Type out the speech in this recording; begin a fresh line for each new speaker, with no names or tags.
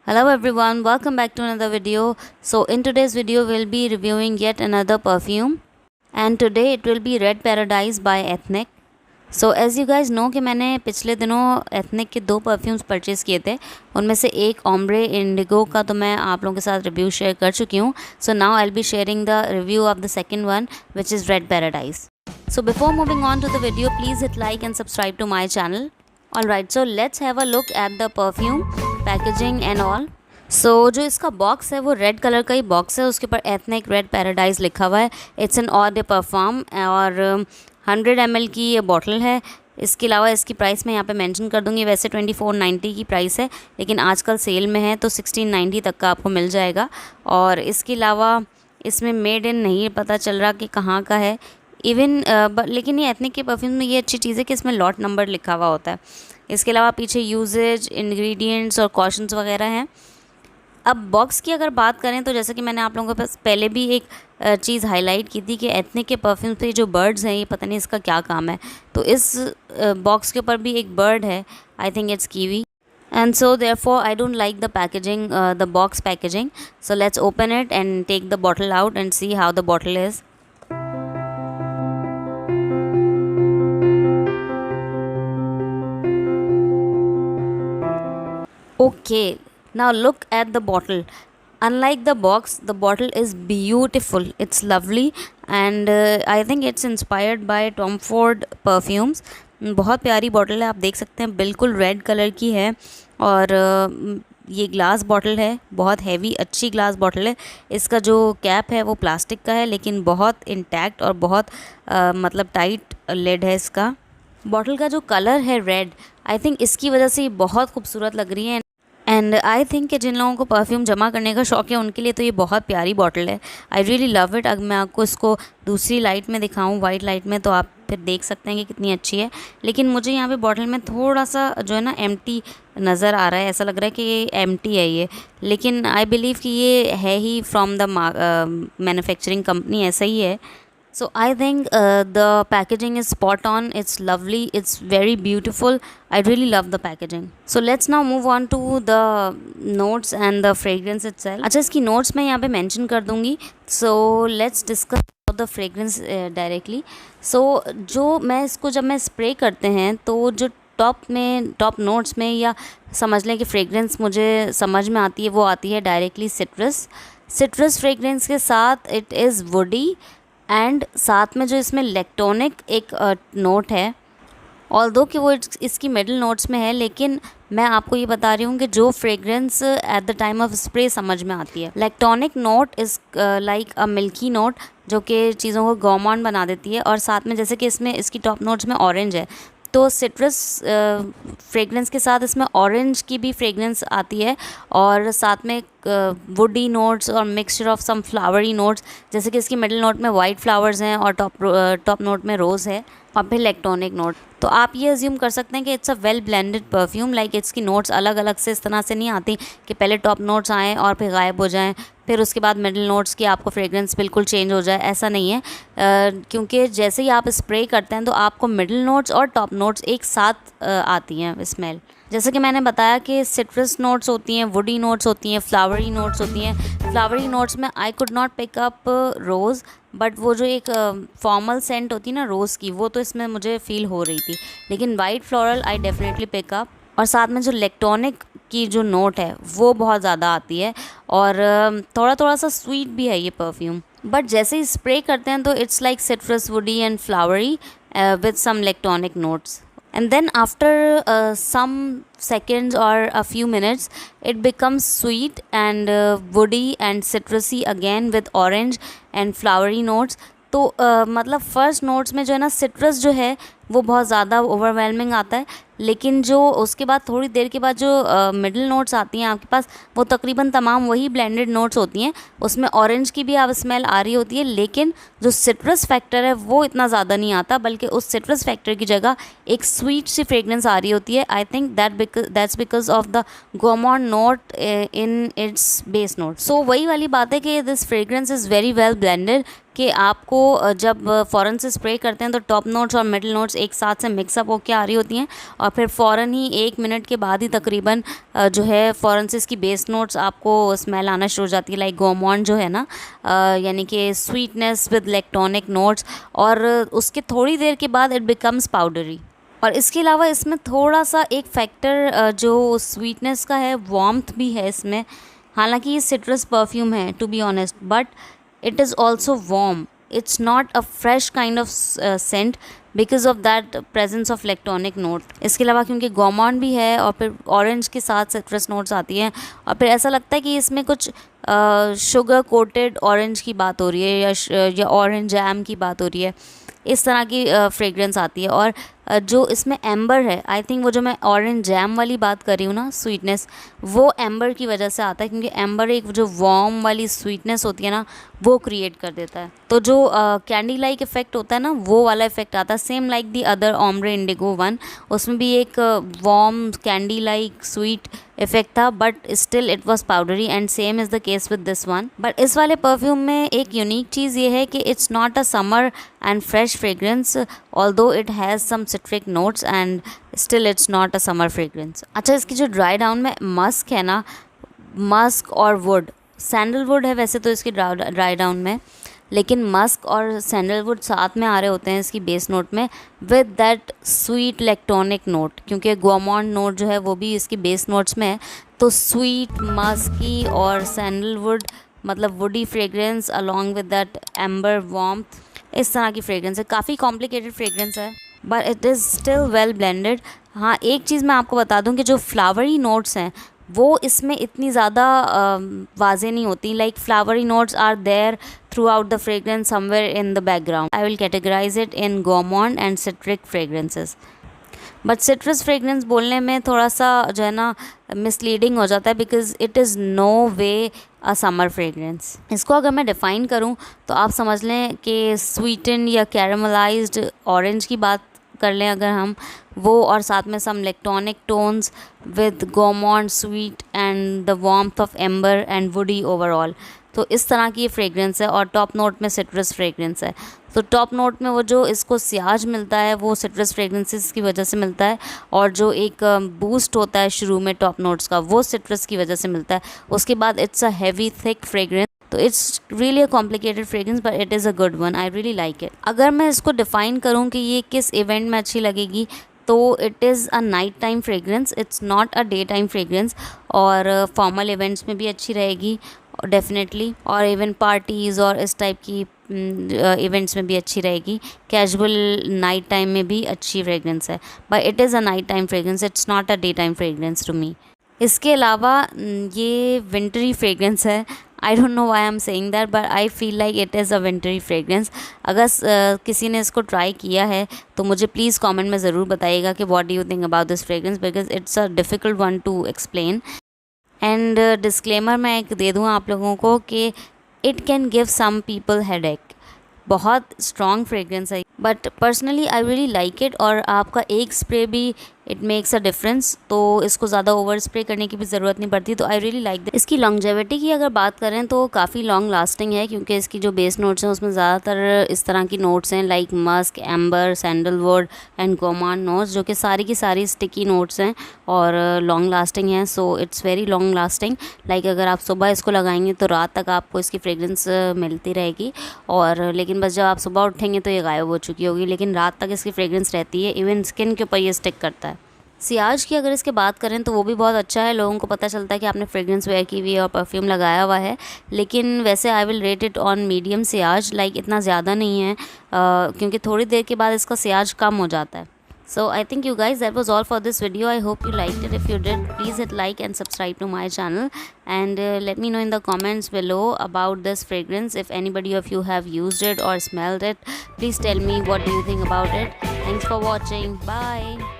Hello everyone, welcome back to another video. So in today's video we'll be reviewing yet another perfume and today it will be Red Paradise by Ethnic. So as you guys know कि मैंने पिछले दिनों Ethnic के दो perfumes purchase किए थे, उनमें से एक ओम्ब्रे इंडिगो का तो मैं आप लोगों के साथ रिव्यू शेयर कर चुकी हूँ. So now I'll be sharing the review of the second one, which is Red Paradise. So before moving on to the video, please hit like and subscribe to my channel. Alright, so let's have a look at the perfume, packaging and all. So जो इसका box है वो red colour का ही box है, उसके ऊपर ethnic red paradise लिखा हुआ है. इट्स एन ऑड परफ्यूम और 100 ml की ये बॉटल है. इसके अलावा इसकी प्राइस मैं यहाँ पे मेंशन कर दूँगी. वैसे 2490 की प्राइस है, लेकिन आजकल सेल में है तो 1690 तक का आपको मिल जाएगा. और इसके अलावा इसमें मेड इन नहीं पता चल रहा कि कहाँ का है इवन लेकिन ये एथनिक के परफ्यूम में ये अच्छी चीज़ है कि इसमें लॉट नंबर लिखा हुआ होता है. इसके अलावा पीछे यूजेज, इंग्रेडिएंट्स और कॉशंस वगैरह हैं. अब बॉक्स की अगर बात करें तो जैसा कि मैंने आप लोगों के पास पहले भी एक चीज़ हाईलाइट की थी कि एथनिक के परफ्यूम पे जो बर्ड्स हैं ये पता नहीं इसका क्या काम है. तो इस बॉक्स के ऊपर भी एक बर्ड है. I think it's kiwi. And so therefore I don't like the packaging, the box packaging. So let's open it and take the bottle out and see how the bottle is. Okay, now look at the bottle. Unlike the box, the bottle is beautiful. It's lovely and I think it's inspired by Tom Ford perfumes. बहुत प्यारी bottle है, आप देख सकते हैं बिल्कुल red colour की है. और ये ग्लास बॉटल है, बहुत हैवी अच्छी ग्लास बॉटल है. इसका जो कैप है वो प्लास्टिक का है, लेकिन बहुत इंटैक्ट और बहुत मतलब टाइट लिड है इसका. बॉटल का जो कलर है रेड, आई थिंक इसकी वजह से ये बहुत खूबसूरत लग रही है. एंड आई थिंक कि जिन लोगों को परफ्यूम जमा करने का शौक़ है उनके लिए तो ये बहुत प्यारी बॉटल है. I really love it. अगर मैं आपको इसको दूसरी लाइट में दिखाऊं, वाइट लाइट में, तो आप फिर देख सकते हैं कि कितनी अच्छी है. लेकिन मुझे यहाँ पे बॉटल में थोड़ा सा जो है ना एम्प्टी नज़र आ रहा है. ऐसा लग रहा है कि ये एम्प्टी है ये, लेकिन आई बिलीव कि ये है ही फ्रॉम द मैन्युफैक्चरिंग कंपनी, ऐसा ही है. So I think the packaging is spot on. It's lovely. It's very beautiful. I really love the packaging. So let's now move on to the notes and the fragrance itself. अच्छा, इसकी notes मैं यहाँ पे mention कर दूँगी. So let's discuss about the fragrance directly. So जो मैं इसको जब मैं स्प्रे करते हैं तो जो टॉप नोट्स में या समझ लें कि फ्रेगरेंस मुझे समझ में आती है वो आती है डायरेक्टली सिट्रस फ्रेगरेंस के साथ. इट इज़ वुडी एंड साथ में जो इसमें इलेक्ट्रॉनिक एक नोट है, ऑल्दो कि वो इसकी मिडल नोट्स में है, लेकिन मैं आपको ये बता रही हूँ कि जो fragrance at the time of spray समझ में आती है. Electronic note is like a milky note जो कि चीज़ों को गोमांड बना देती है. और साथ में जैसे कि इसमें इसकी टॉप नोट्स में ऑरेंज है, तो सिट्रस फ्रेगरेंस के साथ इसमें ऑरेंज की भी फ्रेगरेंस आती है. और साथ में वुडी नोट्स और mixture of some flowery notes, जैसे कि इसकी मिडिल नोट में वाइट फ्लावर्स हैं और टॉप नोट में रोज़ है और फिर इलेक्ट्रॉनिक नोट. तो आप ये अज्यूम कर सकते हैं कि it's a well blended perfume. Like इसकी नोट्स अलग अलग से इस तरह से नहीं आती कि पहले टॉप नोट्स आएँ और फिर गायब हो जाएँ, फिर उसके बाद मिडिल नोट्स की आपको फ्रेगरेंस बिल्कुल चेंज हो जाए. ऐसा नहीं है, क्योंकि जैसे ही आप स्प्रे करते हैं तो आपको मिडिल नोट्स और टॉप नोट्स एक साथ आती हैं स्मेल. जैसे कि मैंने बताया कि सिट्रस नोट्स होती हैं, वुडी नोट्स होती हैं, फ्लावरी नोट्स होती हैं. फ्लावरी नोट्स में I could not pick up rose, but वो जो एक फॉर्मल सेंट होती है ना रोज़ की, वो तो इसमें मुझे फ़ील हो रही थी. लेकिन white floral I definitely pick up. और साथ में जो इलेक्ट्रॉनिक की जो नोट है वो बहुत ज़्यादा आती है और थोड़ा सा स्वीट भी है ये परफ्यूम. बट जैसे ही स्प्रे करते हैं तो it's like citrus, woody and flowery with some electronic notes. And then after some seconds or a few minutes it becomes sweet and woody and citrusy again with orange and flowery notes. तो मतलब first notes में जो है ना citrus जो है वो बहुत ज़्यादा ओवरवेलमिंग आता है, लेकिन जो उसके बाद थोड़ी देर के बाद जो मिडिल नोट्स आती हैं आपके पास वो तकरीबन तमाम वही ब्लेंडेड नोट्स होती हैं. उसमें ऑरेंज की भी आप स्मेल आ रही होती है, लेकिन जो सिट्रस फैक्टर है वो इतना ज़्यादा नहीं आता, बल्कि उस सिट्रस फैक्टर की जगह एक स्वीट सी फ्रेगरेंस आ रही होती है. I think that's because of the gourmand note in its base note. So वही वाली बात है कि this fragrance is very well blended. कि आपको जब फ़ौरन से स्प्रे करते हैं तो टॉप नोट्स और मिडल नोट्स एक साथ से मिक्सअप होकर आ रही होती हैं, और फिर फ़ौरन ही 1 मिनट के बाद ही तकरीबन जो है फ़ौरन से इसकी बेस नोट्स आपको स्मेल आना शुरू हो जाती है, लाइक गोमॉन जो है ना, यानी कि स्वीटनेस विद इलेक्ट्रॉनिक नोट्स, और उसके थोड़ी देर के बाद इट बिकम्स पाउडरी। और इसके अलावा इसमें थोड़ा सा एक फैक्टर जो स्वीटनेस का है, वार्मथ भी है इसमें। हालांकि ये सिट्रस परफ्यूम है to be honest, but it is also warm, it's not a fresh kind of scent because of that presence of electronic note. इसके अलावा क्योंकि गोमॉन भी है और फिर ऑरेंज के साथ सिट्रस नोट्स आती हैं, और फिर ऐसा लगता है कि इसमें कुछ शुगर कोटेड ऑरेंज की बात हो रही है या ऑरेंज जैम की बात हो रही है, इस तरह की फ्रेग्रेंस आती है। और जो इसमें एम्बर है, आई थिंक वो जो मैं ऑरेंज जैम वाली बात कर रही हूँ ना, स्वीटनेस, वो एम्बर की वजह से आता है, क्योंकि एम्बर एक जो वार्म वाली स्वीटनेस होती है ना, वो क्रिएट कर देता है। तो जो कैंडी लाइक इफेक्ट होता है ना, वो वाला इफेक्ट आता है, same like the other ombre indigo one, उसमें भी एक warm candy like sweet effect था, but still it was powdery, and same is the case with this one. But इस वाले परफ्यूम में एक यूनिक चीज़ ये है कि it's not a summer and fresh fragrance, although it has some citric notes and still it's not a summer fragrance. अच्छा, इसकी जो ड्राई डाउन में मस्क है ना, मस्क और वुड, सैंडलवुड है वैसे तो इसकी ड्राई डाउन में, लेकिन मस्क और सैंडलवुड साथ में आ रहे होते हैं इसकी बेस नोट में, with that sweet electronic note, क्योंकि गोमॉन नोट जो है वो भी इसकी बेस नोट्स में है। तो स्वीट मस्की और सैंडलवुड, मतलब woody fragrance along with that amber warmth, इस तरह की फ्रेग्रेंस है। काफ़ी कॉम्प्लिकेटेड फ्रेग्रेंस है, but it is still well blended. हाँ, एक चीज़ मैं आपको बता दूं कि जो फ्लावरी नोट्स हैं वो इसमें इतनी ज़्यादा वाज़े नहीं होती, like flowery notes are there throughout the fragrance somewhere in the background. I will categorize it in gourmand and citric fragrances. But citrus fragrance बोलने में थोड़ा सा जो है ना मिसलीडिंग हो जाता है, because it is no way a summer fragrance. इसको अगर मैं डिफ़ाइन करूँ तो आप समझ लें कि स्वीटन या कैरमलाइज्ड ऑरेंज की बात कर लें अगर हम, वो, और साथ में some electronic tones with gourmand sweet and the warmth of amber and woody overall. तो इस तरह की ये फ्रेग्रेंस है, और टॉप नोट में सिट्रस फ्रेग्रेंस है। तो टॉप नोट में वो जो इसको सियाज मिलता है वो सिट्रस फ्रेग्रेंसेस की वजह से मिलता है, और जो एक बूस्ट होता है शुरू में टॉप नोट्स का, वो सिट्रस की वजह से मिलता है। उसके बाद it's a heavy thick fragrance. तो it's really a complicated fragrance, but it is a good one, I really like it. अगर मैं इसको डिफ़ाइन करूँ कि ये किस इवेंट में अच्छी लगेगी, तो it is a night time fragrance, it's not a day time fragrance, और फॉर्मल इवेंट्स में भी अच्छी रहेगी डेफिनेटली, और इवन पार्टीज़ और इस टाइप की इवेंट्स में भी अच्छी रहेगी। कैजुअल नाइट टाइम में भी अच्छी फ्रेग्रेंस है, but it is a night time fragrance, it's not a day time fragrance to me. इसके अलावा ये विंटरी फ्रेग्रेंस है। I don't know why I am saying that, but I feel like it is a wintry fragrance. अगर किसी ने इसको try किया है तो मुझे प्लीज़ कमेंट में ज़रूर बताइएगा कि what do you think about this fragrance, because it's a difficult one to explain. And disclaimer मैं एक दे दूँ आप लोगों को कि it can give some people headache. बहुत स्ट्रॉन्ग फ्रेग्रेंस है, but personally I really like it, और आपका एक स्प्रे भी इट मेक्स अ डिफरेंस, तो इसको ज़्यादा ओवर स्प्रे करने की भी ज़रूरत नहीं पड़ती। तो आई रियली लाइक दैट। इसकी लॉन्जेविटी की अगर बात करें तो काफ़ी लॉन्ग लास्टिंग है, क्योंकि इसकी जो बेस नोट्स हैं उसमें ज़्यादातर इस तरह की नोट्स हैं, like musk, amber, sandalwood and gourmand notes, जो कि सारी की सारी स्टिकी नोट्स हैं और लॉन्ग लास्टिंग हैं। So it's very long lasting, like अगर आप सुबह इसको लगाएंगे तो रात तक आपको इसकी फ्रेग्रेंस मिलती रहेगी, और लेकिन बस जब आप सुबह उठेंगे तो ये गायब हो चुकी होगी, लेकिन रात तक इसकी फ्रेग्रेंस रहती है, इवन स्किन के ऊपर ये स्टिक करता है। सियाज की अगर इसके बात करें तो वो भी बहुत अच्छा है, लोगों को पता चलता है कि आपने फ्रेग्रेंस वेयर की हुई है और परफ्यूम लगाया हुआ है, लेकिन वैसे I will rate it on medium Ciaz, like इतना ज़्यादा नहीं है, क्योंकि थोड़ी देर के बाद इसका सियाज कम हो जाता है। So I think you guys, that was all for this video. I hope you liked it. If you did, please hit like and subscribe to my channel, and let me know in the comments below about this fragrance. If anybody of you have used it or smelled it, please tell me what do you think about it. Thanks for watching. Bye.